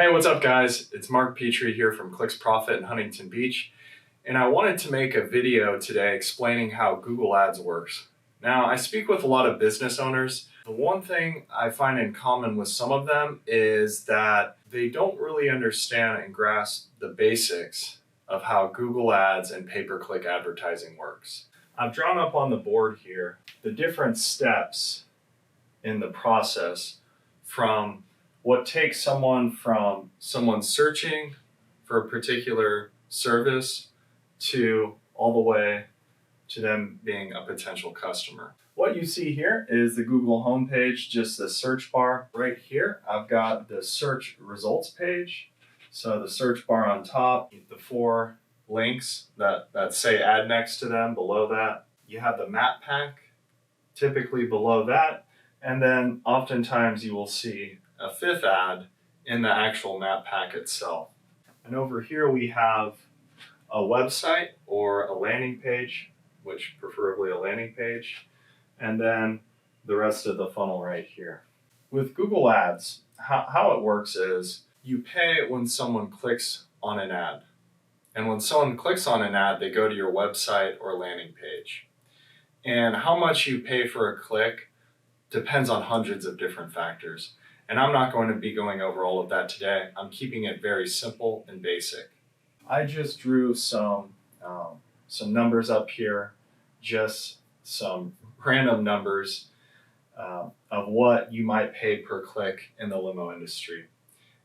Hey, what's up guys? It's Mark Petrie here from Clicks Profit in Huntington Beach, and I wanted to make a video today explaining how Google Ads works. Now, I speak with a lot of business owners. The one thing I find in common with some of them is that they don't really understand and grasp the basics of how Google Ads and pay-per-click advertising works. I've drawn up on the board here the different steps in the process from what takes someone from someone searching for a particular service to all the way to them being a potential customer. What you see here is the Google homepage, just the search bar. Right here, I've got the search results page. So the search bar on top, the 4 links that say ad next to them. Below that, you have the map pack, typically below that. And then oftentimes you will see a 5th ad in the actual map pack itself. And over here we have a website or a landing page, which preferably a landing page, and then the rest of the funnel right here. With Google Ads, how it works is you pay when someone clicks on an ad. And when someone clicks on an ad, they go to your website or landing page. And how much you pay for a click depends on hundreds of different factors. And I'm not going to be going over all of that today. I'm keeping it very simple and basic. I just drew some numbers up here, just some random numbers of what you might pay per click in the limo industry.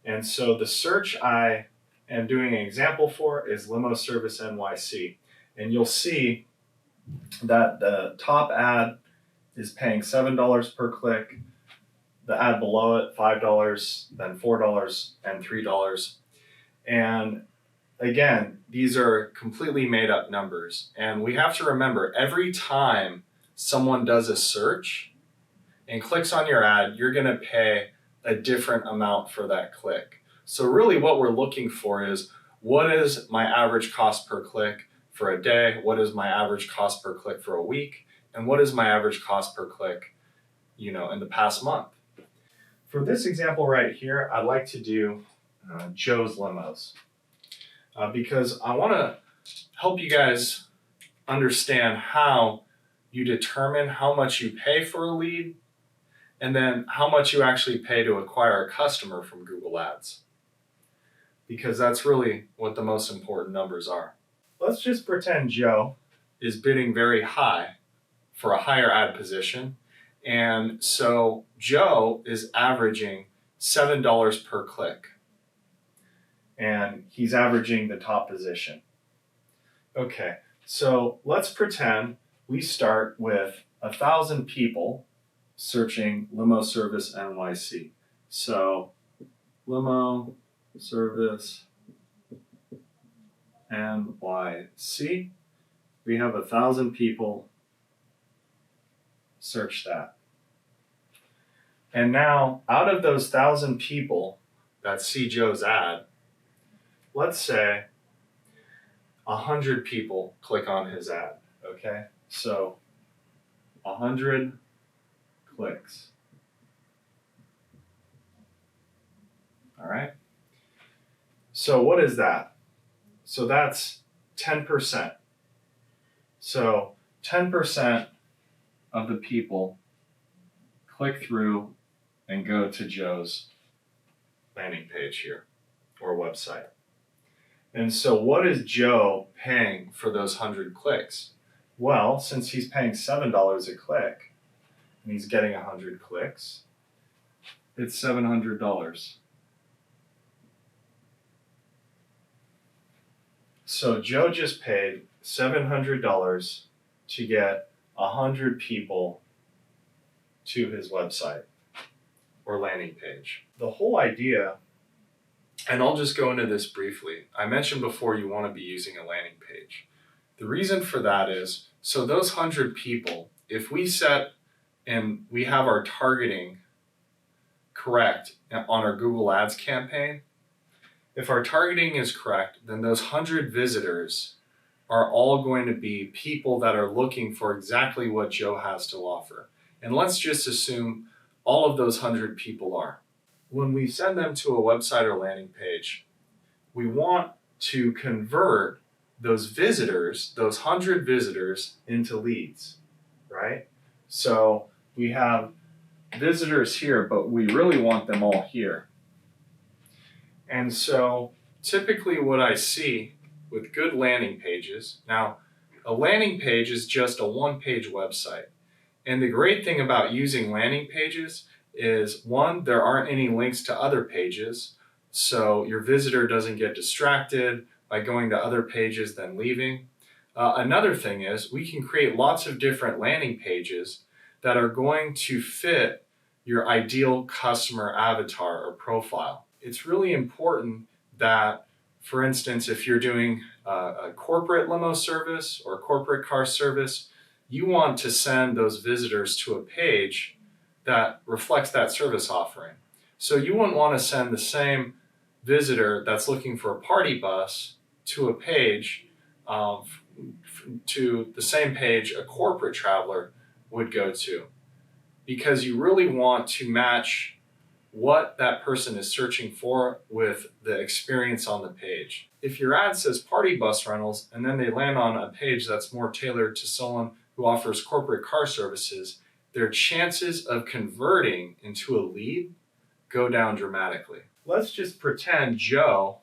And so the search I am doing an example for is Limo Service NYC. And you'll see that the top ad is paying $7 per click. The ad below it, $5, then $4, and $3. And again, these are completely made up numbers. And we have to remember, every time someone does a search and clicks on your ad, you're gonna pay a different amount for that click. So really what we're looking for is, what is my average cost per click for a day? What is my average cost per click for a week? And what is my average cost per click, in the past month? For this example right here, I'd like to do Joe's Limos because I want to help you guys understand how you determine how much you pay for a lead and then how much you actually pay to acquire a customer from Google Ads, because that's really what the most important numbers are. Let's just pretend Joe is bidding very high for a higher ad position. And so Joe is averaging $7 per click, and he's averaging the top position. Okay, so let's pretend we start with 1,000 people searching Limo Service NYC. So Limo Service NYC, we have 1,000 people search that. And now, out of those 1,000 people that see Joe's ad, let's say 100 people click on his ad, okay? So 100 clicks. All right? So what is that? So that's 10%. So 10% of the people click through and go to Joe's landing page here or website. And so what is Joe paying for those 100 clicks? Well, since he's paying $7 a click and he's getting 100 clicks, it's $700. So Joe just paid $700 to get 100 people to his website or landing page. The whole idea, and I'll just go into this briefly. I mentioned before you want to be using a landing page. The reason for that is, so those 100 people, if we set and we have our targeting correct on our Google Ads campaign, if our targeting is correct, then those 100 visitors are all going to be people that are looking for exactly what Joe has to offer. And let's just assume all of those 100 people are. when we send them to a website or landing page, we want to convert those visitors, those 100 visitors, into leads, right? So we have visitors here, but we really want them all here. And so typically what I see with good landing pages, now a landing page is just a one-page website. And the great thing about using landing pages is, one, there aren't any links to other pages, so your visitor doesn't get distracted by going to other pages then leaving. Another thing is we can create lots of different landing pages that are going to fit your ideal customer avatar or profile. It's really important that, for instance, if you're doing a corporate limo service or corporate car service, you want to send those visitors to a page that reflects that service offering. So you wouldn't want to send the same visitor that's looking for a party bus to a page, to the same page a corporate traveler would go to, because you really want to match what that person is searching for with the experience on the page. If your ad says party bus rentals and then they land on a page that's more tailored to someone who offers corporate car services, their chances of converting into a lead go down dramatically. Let's just pretend Joe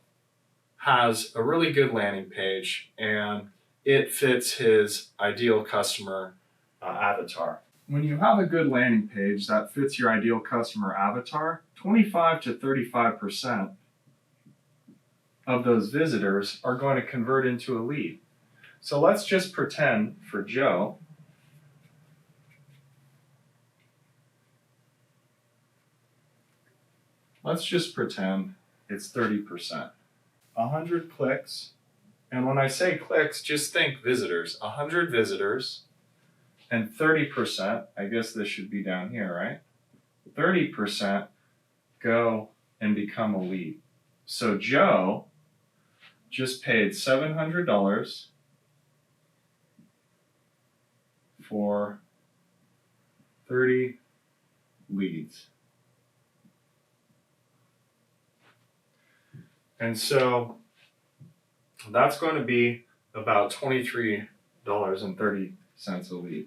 has a really good landing page and it fits his ideal customer avatar. When you have a good landing page that fits your ideal customer avatar, 25 to 35% of those visitors are going to convert into a lead. So let's just pretend for Joe let's just pretend it's 30%. 100 clicks, and when I say clicks, just think visitors. 100 visitors and 30%, I guess this should be down here, right? 30% go and become a lead. So Joe just paid $700 for 30 leads. And so that's going to be about $23.30 a lead.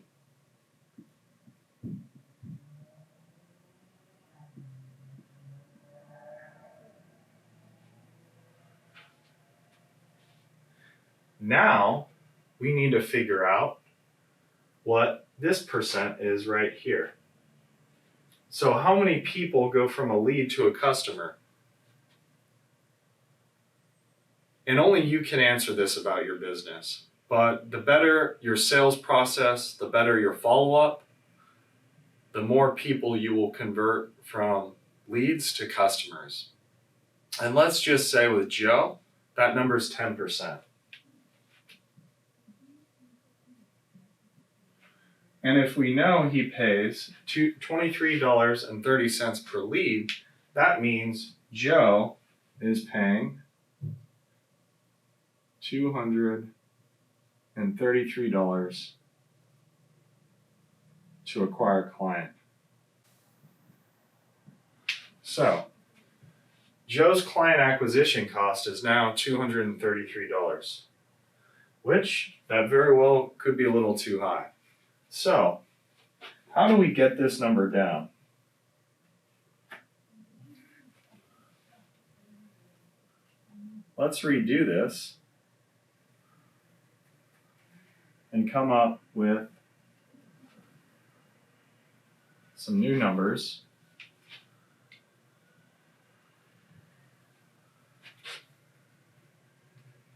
Now we need to figure out what this percent is right here. So how many people go from a lead to a customer? And only you can answer this about your business. But the better your sales process, the better your follow-up, the more people you will convert from leads to customers. And let's just say with Joe, that number is 10%. And if we know he pays $23.30 per lead, that means Joe is paying $233 to acquire a client. So, Joe's client acquisition cost is now $233, which that very well could be a little too high. So, how do we get this number down? Let's redo this and come up with some new numbers.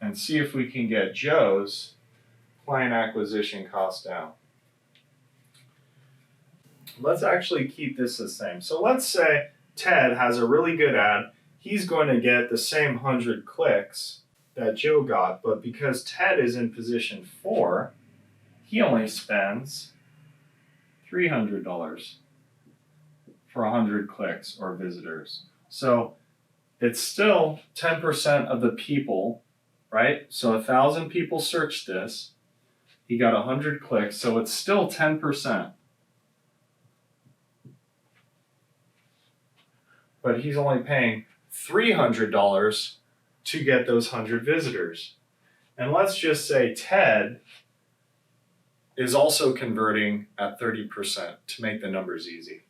And see if we can get Joe's client acquisition cost down. Let's actually keep this the same. So let's say Ted has a really good ad. He's going to get the same 100 clicks that Joe got, but because Ted is in position 4, he only spends $300 for 100 clicks or visitors. So it's still 10% of the people, right? So 1,000 people searched this. He got 100 clicks, so it's still 10%. but he's only paying $300 to get those 100 visitors. And let's just say Ted is also converting at 30% to make the numbers easy.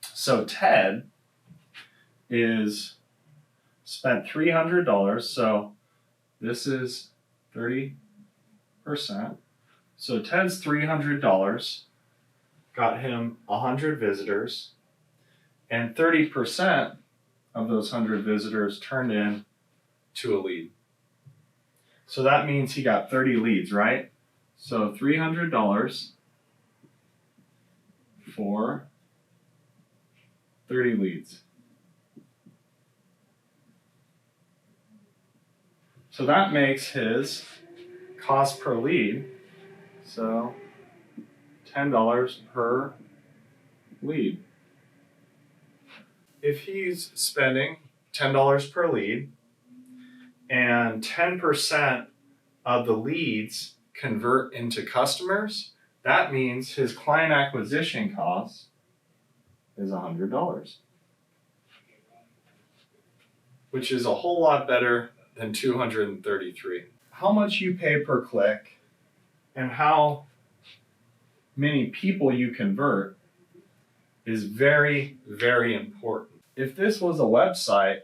So Ted is spent $300, so this is 30%. So Ted's $300 got him 100 visitors, and 30% of those 100 visitors turned in to a lead. So that means he got 30 leads, right? So $300 for 30 leads. So that makes his cost per lead, so $10 per lead. If he's spending $10 per lead and 10% of the leads convert into customers, that means his client acquisition cost is $100, which is a whole lot better than $233. How much you pay per click and how many people you convert is very, very important. If this was a website,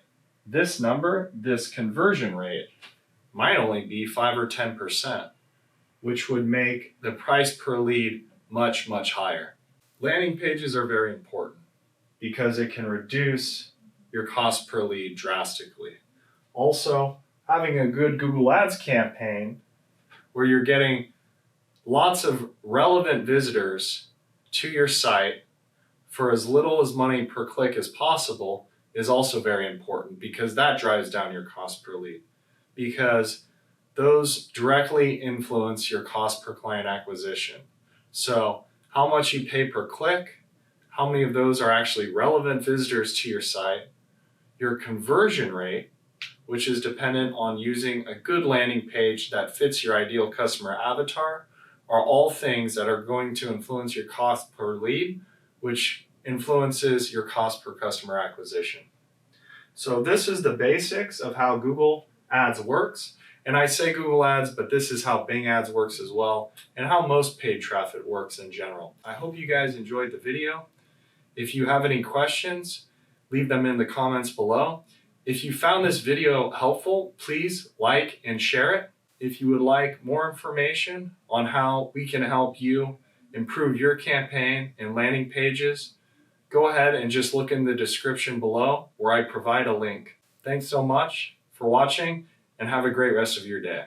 this number, this conversion rate, might only be 5 or 10%, which would make the price per lead much, much higher. Landing pages are very important because it can reduce your cost per lead drastically. Also, having a good Google Ads campaign where you're getting lots of relevant visitors to your site for as little as money per click as possible is also very important, because that drives down your cost per lead, because those directly influence your cost per client acquisition. So how much you pay per click, how many of those are actually relevant visitors to your site, your conversion rate, which is dependent on using a good landing page that fits your ideal customer avatar, are all things that are going to influence your cost per lead, which influences your cost per customer acquisition. So this is the basics of how Google Ads works. And I say Google Ads, but this is how Bing Ads works as well, and how most paid traffic works in general. I hope you guys enjoyed the video. If you have any questions, leave them in the comments below. If you found this video helpful, please like and share it. If you would like more information on how we can help you improve your campaign and landing pages, go ahead and just look in the description below where I provide a link. Thanks so much for watching, and have a great rest of your day.